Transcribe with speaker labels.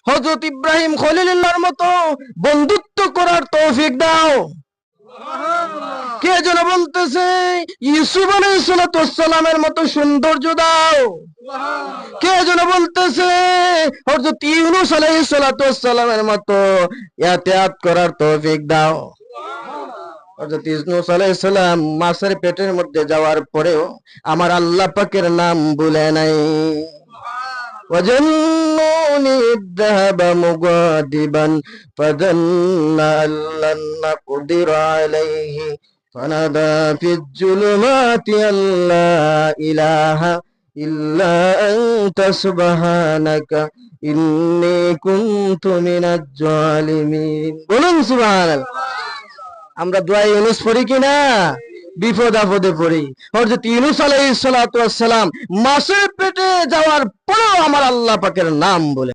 Speaker 1: হযরত ইব্রাহিম খলিলুল্লাহর মতো বন্ধুত্ব করার তৌফিক দাও। কে যেন বলতেছে ইউসুফ আলাইহিস সালামের মতো সৌন্দর্য দাও। কে যেন বলতেছে হযরত ইউনূস আলাইহিস সালামের মতো ইয়াতায়াত করার তৌফিক দাও। হযরত ইউনূস আলাইহিস সালাম মাছের পেটের মধ্যে যাওয়ার পরেও আমার আল্লাহ পাকের নাম ভুলে নাই। وجنوني الذهب مغاضبا فظن أن لن نقدر عليه فنادى في الظلمات أن لا إله إلا أنت سبحانك إني كنت من الظالمين বলুন সুবহানাল্লাহ। আমরা দোয়া ইউনূস পড়ি কিনা? বিপদ আপদে পড়ি। হযরত ইউনূস আলাইহিস সালাম মাছের পেটে যাওয়ার পরেও আমার আল্লাহ পাকের নাম বলে